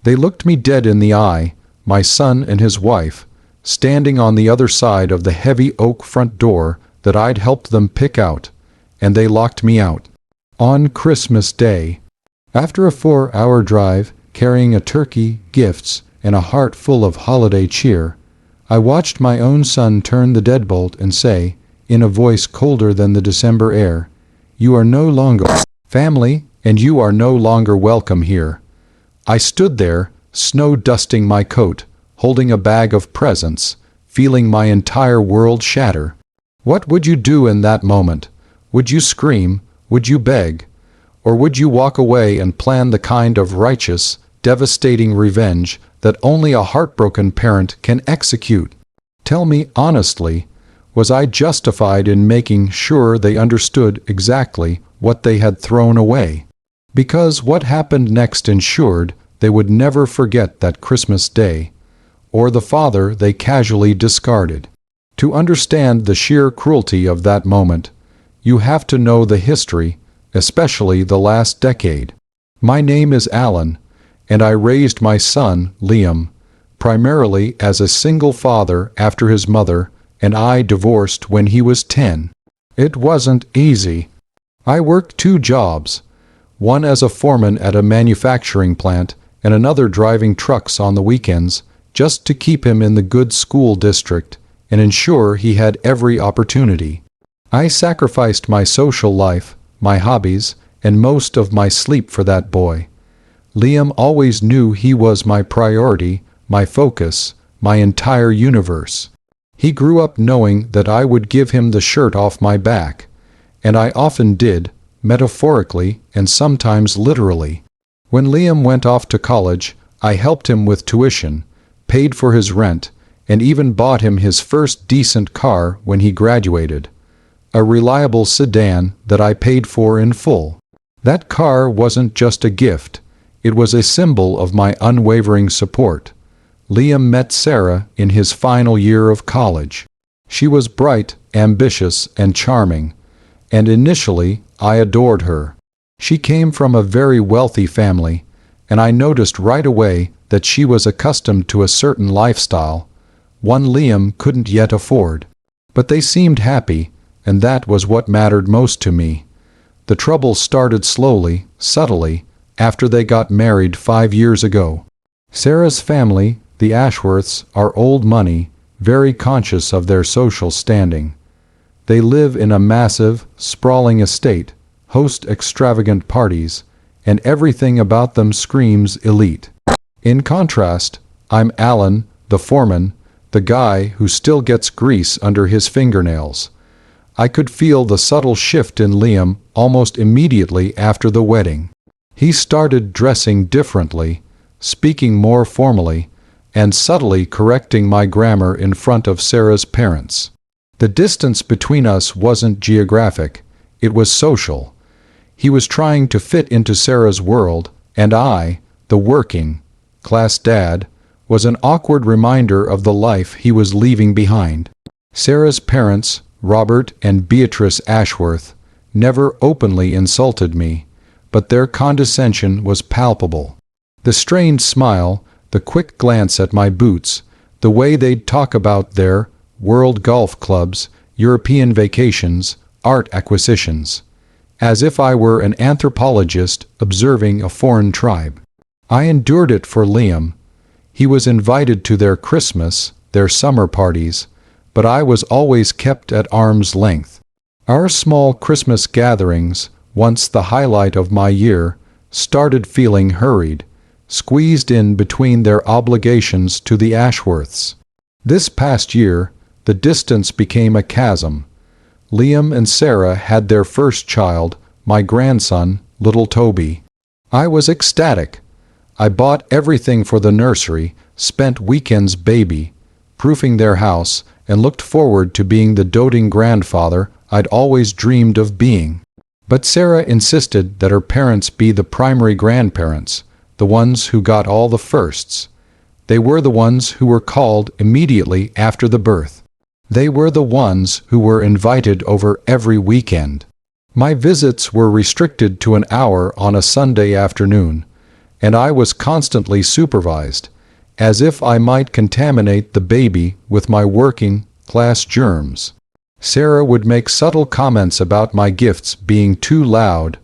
They looked me dead in the eye, my son and his wife, standing on the other side of the heavy oak front door that I'd helped them pick out, and they locked me out. On Christmas Day, after a 4-hour drive, carrying a turkey, gifts, and a heart full of holiday cheer, I watched my own son turn the deadbolt and say, in a voice colder than the December air, "You are no longer family, and you are no longer welcome here." I stood there, snow-dusting my coat, holding a bag of presents, feeling my entire world shatter. What would you do in that moment? Would you scream? Would you beg? Or would you walk away and plan the kind of righteous, devastating revenge that only a heartbroken parent can execute? Tell me honestly, was I justified in making sure they understood exactly what they had thrown away? Because what happened next ensured they would never forget that Christmas Day, or the father they casually discarded. To understand the sheer cruelty of that moment, you have to know the history, especially the last decade. My name is Alan, and I raised my son, Liam, primarily as a single father after his mother and I divorced when he was 10. It wasn't easy. I worked 2 jobs, one as a foreman at a manufacturing plant and another driving trucks on the weekends, just to keep him in the good school district and ensure he had every opportunity. I sacrificed my social life, my hobbies, and most of my sleep for that boy. Liam always knew he was my priority, my focus, my entire universe. He grew up knowing that I would give him the shirt off my back, and I often did, metaphorically and sometimes literally. When Liam went off to college, I helped him with tuition, paid for his rent, and even bought him his first decent car when he graduated. A reliable sedan that I paid for in full. That car wasn't just a gift, it was a symbol of my unwavering support. Liam met Sarah in his final year of college. She was bright, ambitious, and charming, and initially I adored her. She came from a very wealthy family, and I noticed right away that she was accustomed to a certain lifestyle, one Liam couldn't yet afford. But they seemed happy, and that was what mattered most to me. The trouble started slowly, subtly, after they got married 5 years ago. Sarah's family, the Ashworths, are old money, very conscious of their social standing. They live in a massive, sprawling estate, host extravagant parties, and everything about them screams elite. In contrast, I'm Alan, the foreman, the guy who still gets grease under his fingernails. I could feel the subtle shift in Liam almost immediately after the wedding. He started dressing differently, speaking more formally, and subtly correcting my grammar in front of Sarah's parents. The distance between us wasn't geographic, it was social. He was trying to fit into Sarah's world, and I, the working-class dad, was an awkward reminder of the life he was leaving behind. Sarah's parents, Robert and Beatrice Ashworth, never openly insulted me, but their condescension was palpable. The strained smile, the quick glance at my boots, the way they'd talk about their world golf clubs, European vacations, art acquisitions, as if I were an anthropologist observing a foreign tribe. I endured it for Liam. He was invited to their Christmas, their summer parties, but I was always kept at arm's length. Our small Christmas gatherings, once the highlight of my year, started feeling hurried, squeezed in between their obligations to the Ashworths. This past year, the distance became a chasm. Liam and Sarah had their first child, my grandson, little Toby. I was ecstatic. I bought everything for the nursery, spent weekends baby-proofing their house, and looked forward to being the doting grandfather I'd always dreamed of being. But Sarah insisted that her parents be the primary grandparents, the ones who got all the firsts. They were the ones who were called immediately after the birth. They were the ones who were invited over every weekend. My visits were restricted to an hour on a Sunday afternoon, and I was constantly supervised, as if I might contaminate the baby with my working-class germs. Sarah would make subtle comments about my gifts being too loud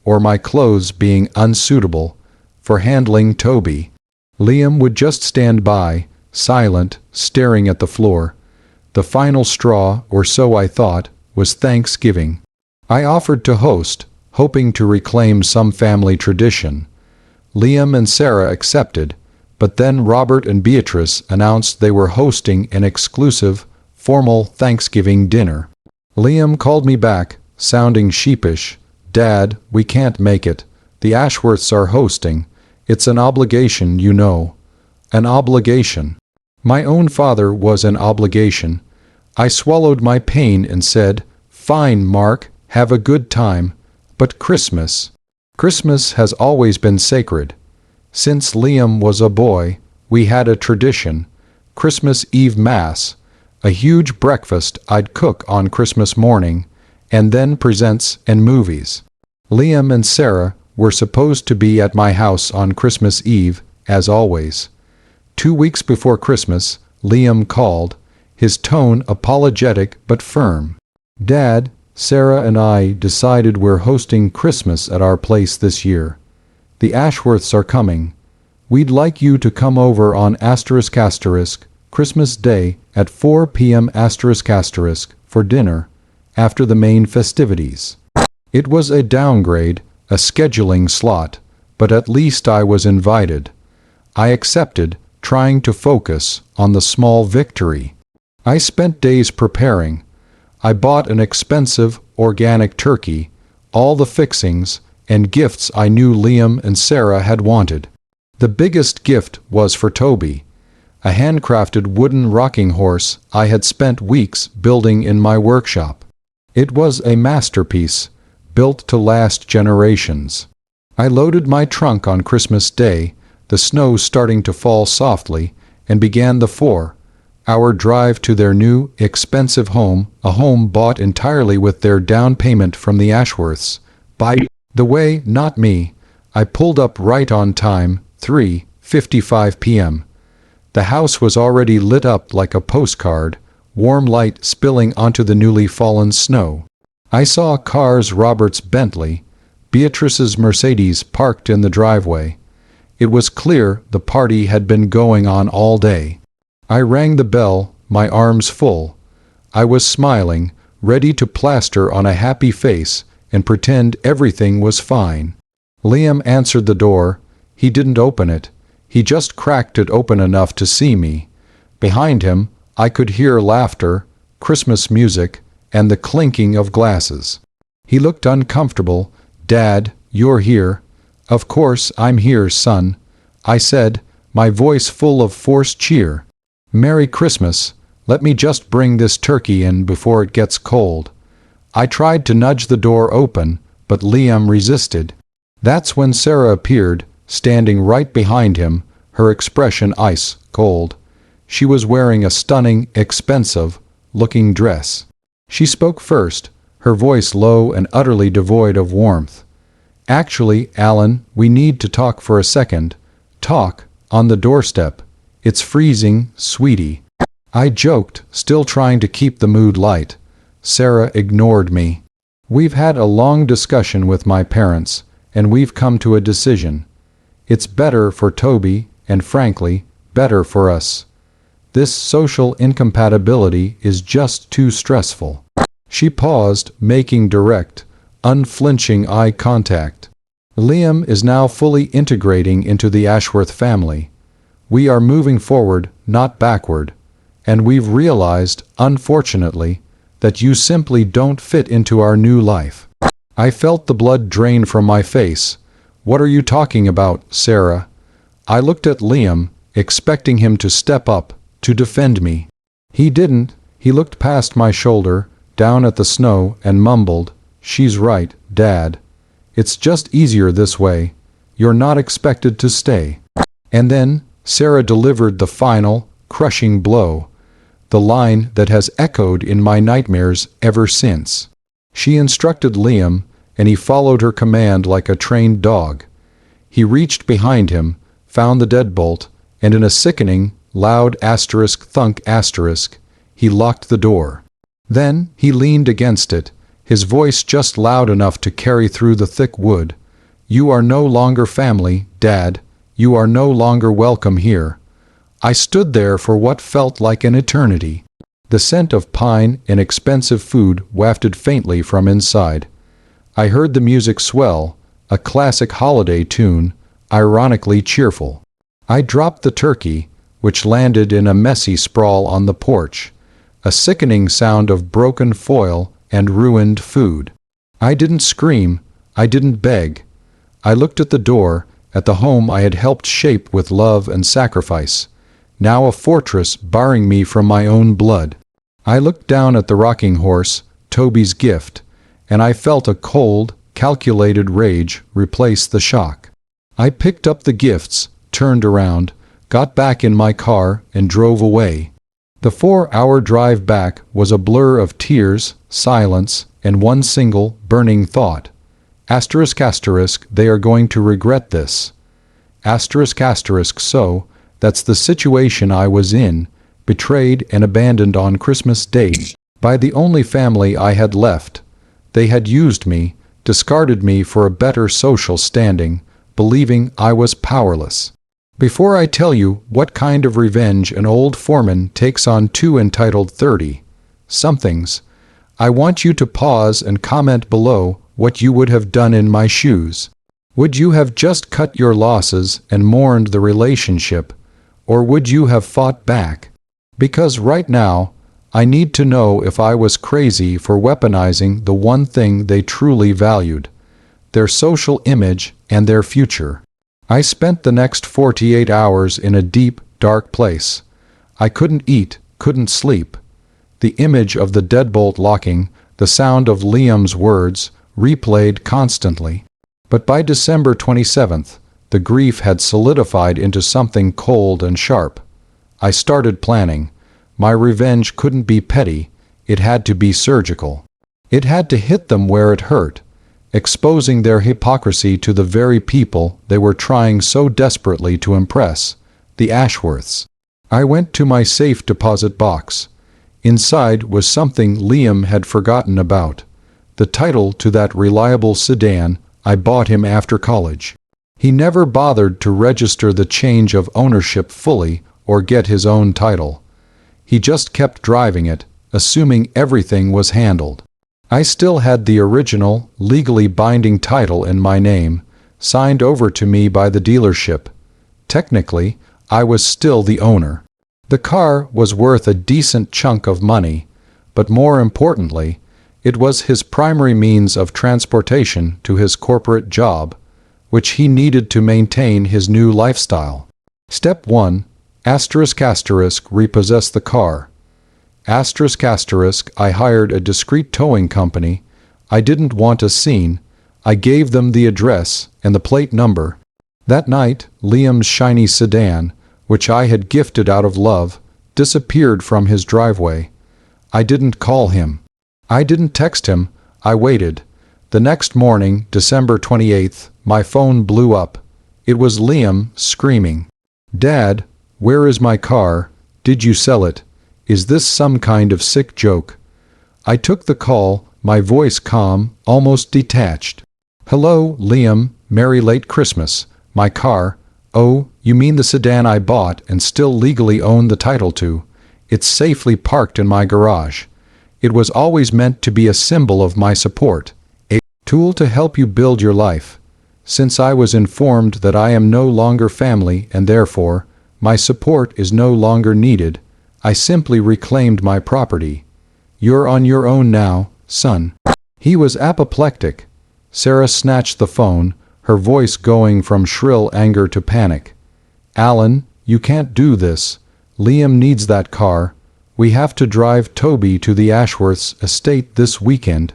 or my clothes being unsuitable for handling Toby. Liam would just stand by, silent, staring at the floor. The final straw, or so I thought, was Thanksgiving. I offered to host, hoping to reclaim some family tradition. Liam and Sarah accepted, but then Robert and Beatrice announced they were hosting an exclusive, formal Thanksgiving dinner. Liam called me back, sounding sheepish. "Dad, we can't make it. The Ashworths are hosting. It's an obligation, you know." An obligation. My own father was an obligation. I swallowed my pain and said, "Fine, Mark, have a good time. But Christmas. Christmas has always been sacred. Since Liam was a boy, we had a tradition. Christmas Eve Mass, a huge breakfast I'd cook on Christmas morning, and then presents and movies. Liam and Sarah were supposed to be at my house on Christmas Eve, as always. 2 weeks before Christmas, Liam called, his tone apologetic but firm. "Dad, Sarah and I decided we're hosting Christmas at our place this year. The Ashworths are coming. We'd like you to come over on *** Christmas Day at 4 p.m. *** for dinner, after the main festivities." It was a downgrade, a scheduling slot, but at least I was invited. I accepted, trying to focus on the small victory. I spent days preparing. I bought an expensive, organic turkey, all the fixings, and gifts I knew Liam and Sarah had wanted. The biggest gift was for Toby, a handcrafted wooden rocking horse I had spent weeks building in my workshop. It was a masterpiece, built to last generations. I loaded my trunk on Christmas Day, the snow starting to fall softly, and began the 4-hour drive to their new, expensive home, a home bought entirely with their down payment from the Ashworths. By the way, not me. I pulled up right on time, 3:55 p.m. The house was already lit up like a postcard, warm light spilling onto the newly fallen snow. I saw cars, Robert's Bentley, Beatrice's Mercedes parked in the driveway. It was clear the party had been going on all day. I rang the bell, my arms full. I was smiling, ready to plaster on a happy face and pretend everything was fine. Liam answered the door. He didn't open it. He just cracked it open enough to see me. Behind him, I could hear laughter, Christmas music, and the clinking of glasses. He looked uncomfortable. "Dad, you're here." "Of course I'm here, son," I said, my voice full of forced cheer. "Merry Christmas. Let me just bring this turkey in before it gets cold." I tried to nudge the door open, but Liam resisted. That's when Sarah appeared, standing right behind him, her expression ice cold. She was wearing a stunning, expensive-looking dress. She spoke first, her voice low and utterly devoid of warmth. "Actually, Alan, we need to talk for a second." "Talk? On the doorstep? It's freezing, sweetie." I joked, still trying to keep the mood light. Sarah ignored me. "We've had a long discussion with my parents, and we've come to a decision. It's better for Toby, and frankly, better for us. This social incompatibility is just too stressful." She paused, making direct, unflinching eye contact. "Liam is now fully integrating into the Ashworth family. We are moving forward, not backward. And we've realized, unfortunately, that you simply don't fit into our new life." I felt the blood drain from my face. "What are you talking about, Sarah?" I looked at Liam, expecting him to step up, to defend me. He didn't. He looked past my shoulder, down at the snow, and mumbled, "She's right, Dad. It's just easier this way. You're not expected to stay." And then Sarah delivered the final, crushing blow, the line that has echoed in my nightmares ever since. She instructed Liam, and he followed her command like a trained dog. He reached behind him, found the deadbolt, and in a sickening, loud thunk he locked the door. Then he leaned against it, his voice just loud enough to carry through the thick wood. "You are no longer family, Dad. You are no longer welcome here." I stood there for what felt like an eternity. The scent of pine and expensive food wafted faintly from inside. I heard the music swell, a classic holiday tune, ironically cheerful. I dropped the turkey, which landed in a messy sprawl on the porch, a sickening sound of broken foil and ruined food. I didn't scream, I didn't beg. I looked at the door, at the home I had helped shape with love and sacrifice, now a fortress barring me from my own blood. I looked down at the rocking horse, Toby's gift, and I felt a cold, calculated rage replace the shock. I picked up the gifts, turned around, got back in my car, and drove away. The 4-hour drive back was a blur of tears, silence, and one single, burning thought. They are going to regret this. So, that's the situation I was in, betrayed and abandoned on Christmas Day by the only family I had left. They had used me, discarded me for a better social standing, believing I was powerless. Before I tell you what kind of revenge an old foreman takes on two entitled 30-somethings, I want you to pause and comment below what you would have done in my shoes. Would you have just cut your losses and mourned the relationship, or would you have fought back? Because right now, I need to know if I was crazy for weaponizing the one thing they truly valued: their social image and their future. I spent the next 48 hours in a deep, dark place. I couldn't eat, couldn't sleep. The image of the deadbolt locking, the sound of Liam's words, replayed constantly. But by December 27th, the grief had solidified into something cold and sharp. I started planning. My revenge couldn't be petty, it had to be surgical. It had to hit them where it hurt, exposing their hypocrisy to the very people they were trying so desperately to impress, the Ashworths. I went to my safe deposit box. Inside was something Liam had forgotten about: the title to that reliable sedan I bought him after college. He never bothered to register the change of ownership fully or get his own title. He just kept driving it, assuming everything was handled. I still had the original, legally binding title in my name, signed over to me by the dealership. Technically, I was still the owner. The car was worth a decent chunk of money, but more importantly, it was his primary means of transportation to his corporate job, which he needed to maintain his new lifestyle. Step 1. Repossess the car. I hired a discreet towing company. I didn't want a scene. I gave them the address and the plate number. That night, Liam's shiny sedan, which I had gifted out of love, disappeared from his driveway. I didn't call him. I didn't text him. I waited. The next morning, December 28th, my phone blew up. It was Liam, screaming, "Dad, where is my car? Did you sell it? Is this some kind of sick joke?" I took the call, my voice calm, almost detached. "Hello, Liam, Merry late Christmas. My car? Oh, you mean the sedan I bought and still legally own the title to? It's safely parked in my garage. It was always meant to be a symbol of my support, a tool to help you build your life. Since I was informed that I am no longer family and therefore my support is no longer needed, I simply reclaimed my property. You're on your own now, son." He was apoplectic. Sarah snatched the phone, her voice going from shrill anger to panic. "Alan, you can't do this. Liam needs that car. We have to drive Toby to the Ashworths' estate this weekend."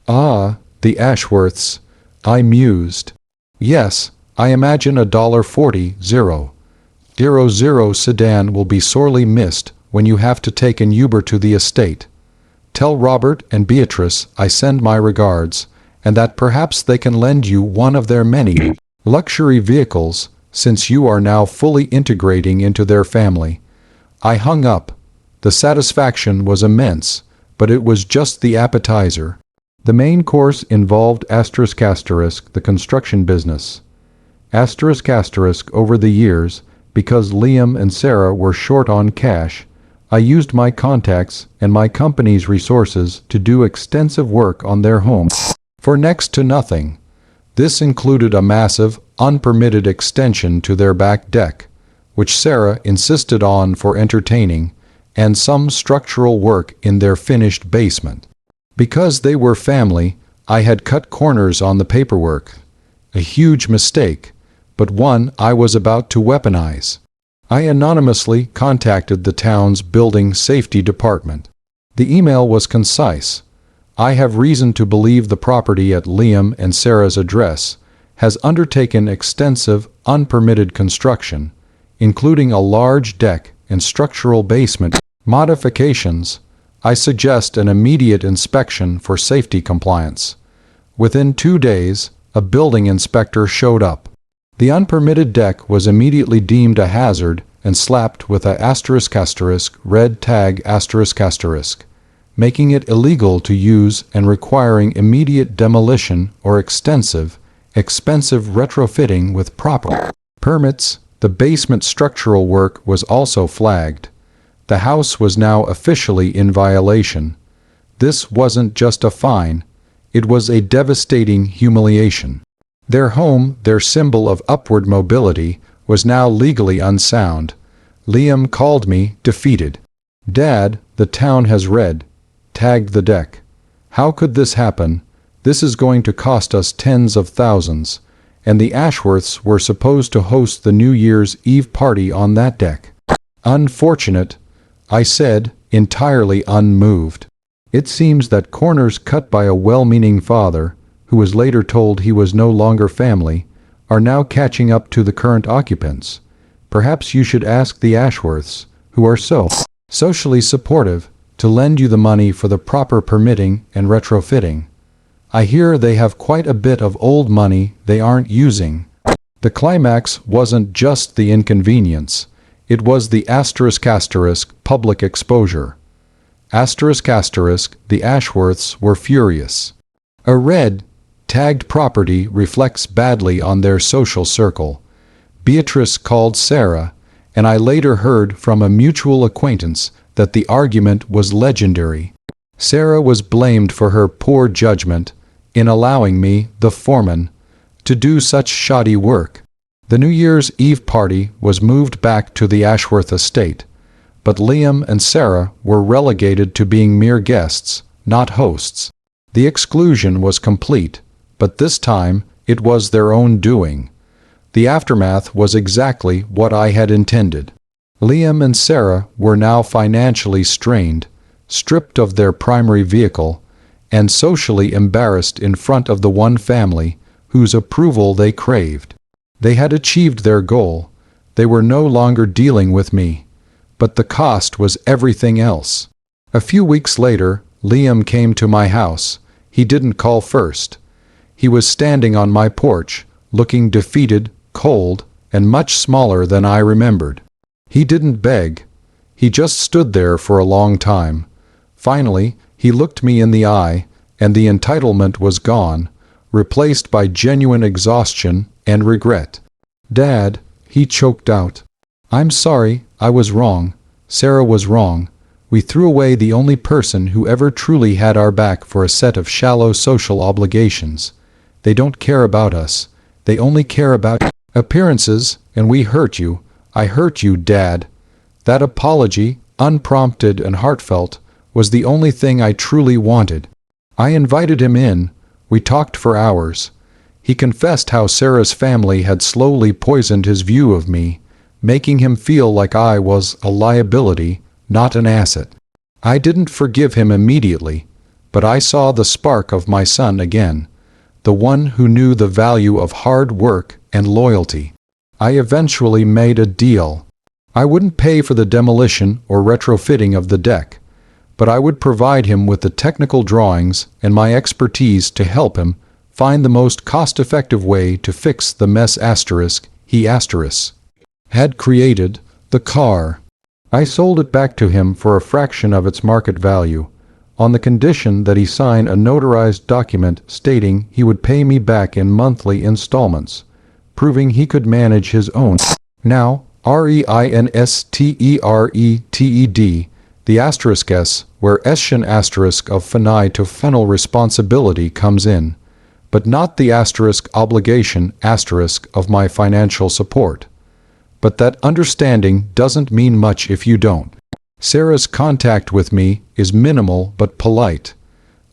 "Ah, the Ashworths," I mused. "Yes, I imagine a $40,000 sedan will be sorely missed when you have to take an Uber to the estate. Tell Robert and Beatrice I send my regards, and that perhaps they can lend you one of their many Luxury vehicles, since you are now fully integrating into their family. I hung up. The satisfaction was immense, but it was just the appetizer. The main course involved the construction business. Over the years, because Liam and Sarah were short on cash, I used my contacts and my company's resources to do extensive work on their home for next to nothing. This included a massive, unpermitted extension to their back deck, which Sarah insisted on for entertaining, and some structural work in their finished basement. Because they were family, I had cut corners on the paperwork. A huge mistake, but one I was about to weaponize. I anonymously contacted the town's building safety department. The email was concise. I have reason to believe the property at Liam and Sarah's address has undertaken extensive, unpermitted construction, including a large deck and structural basement modifications. I suggest an immediate inspection for safety compliance. Within 2 days, a building inspector showed up. The unpermitted deck was immediately deemed a hazard and slapped with a red tag **, making it illegal to use and requiring immediate demolition or expensive retrofitting with proper permits. The basement structural work was also flagged. The house was now officially in violation. This wasn't just a fine, it was a devastating humiliation. Their home, their symbol of upward mobility, was now legally unsound. Liam called me defeated. "Dad, the town has tagged the deck. How could this happen? This is going to cost us tens of thousands. And the Ashworths were supposed to host the New Year's Eve party on that deck." "Unfortunate," I said, entirely unmoved. It seems that corners cut by a well-meaning father, who was later told he was no longer family, are now catching up to the current occupants. Perhaps you should ask the Ashworths, who are so socially supportive, to lend you the money for the proper permitting and retrofitting. I hear they have quite a bit of old money they aren't using. The climax wasn't just the inconvenience. It was the ** public exposure. ** The Ashworths were furious. A red, tagged property reflects badly on their social circle. Beatrice called Sarah, and I later heard from a mutual acquaintance that the argument was legendary. Sarah was blamed for her poor judgment in allowing me, the foreman, to do such shoddy work. The New Year's Eve party was moved back to the Ashworth estate, but Liam and Sarah were relegated to being mere guests, not hosts. The exclusion was complete, but this time it was their own doing. The aftermath was exactly what I had intended. Liam and Sarah were now financially strained, stripped of their primary vehicle, and socially embarrassed in front of the one family whose approval they craved. They had achieved their goal. They were no longer dealing with me. But the cost was everything else. A few weeks later, Liam came to my house. He didn't call first. He was standing on my porch, looking defeated, cold, and much smaller than I remembered. He didn't beg. He just stood there for a long time. Finally, he looked me in the eye, and the entitlement was gone, replaced by genuine exhaustion and regret. "Dad," he choked out. "I'm sorry, I was wrong. Sarah was wrong. We threw away the only person who ever truly had our back for a set of shallow social obligations. They don't care about us. They only care about appearances, and we hurt you. I hurt you, Dad." That apology, unprompted and heartfelt, was the only thing I truly wanted. I invited him in. We talked for hours. He confessed how Sarah's family had slowly poisoned his view of me, making him feel like I was a liability, not an asset. I didn't forgive him immediately, but I saw the spark of my son again, the one who knew the value of hard work and loyalty. I eventually made a deal. I wouldn't pay for the demolition or retrofitting of the deck, but I would provide him with the technical drawings and my expertise to help him find the most cost-effective way to fix the mess he had created, the car. I sold it back to him for a fraction of its market value, on the condition that he sign a notarized document stating he would pay me back in monthly installments, proving he could manage his own. Now, REINSTERETED, the asterisk S, where Eschen asterisk of finai to final responsibility comes in, but not the asterisk obligation asterisk of my financial support. But that understanding doesn't mean much if you don't. Sarah's contact with me is minimal but polite.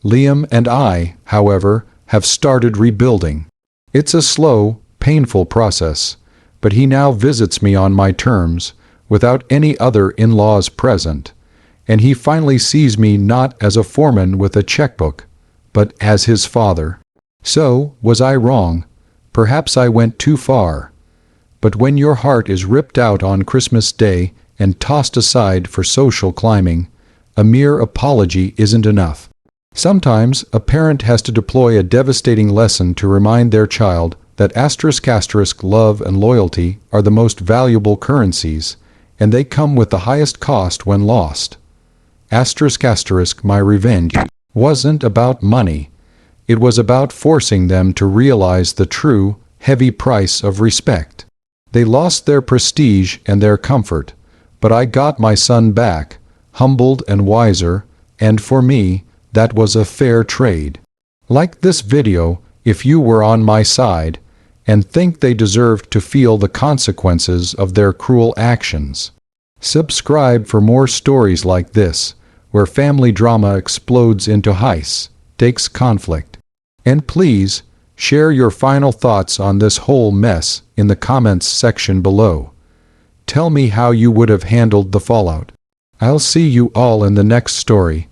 Liam and I, however, have started rebuilding. It's a slow, painful process, but he now visits me on my terms, without any other in-laws present, and he finally sees me not as a foreman with a checkbook, but as his father. So, was I wrong? Perhaps I went too far. But when your heart is ripped out on Christmas Day and tossed aside for social climbing, a mere apology isn't enough. Sometimes a parent has to deploy a devastating lesson to remind their child that ** love and loyalty are the most valuable currencies, and they come with the highest cost when lost. ** My revenge wasn't about money. It was about forcing them to realize the true, heavy price of respect. They lost their prestige and their comfort, but I got my son back, humbled and wiser, and for me, that was a fair trade. Like this video, if you were on my side, and think they deserved to feel the consequences of their cruel actions. Subscribe for more stories like this, where family drama explodes into high-stakes conflict. And please, share your final thoughts on this whole mess in the comments section below. Tell me how you would have handled the fallout. I'll see you all in the next story.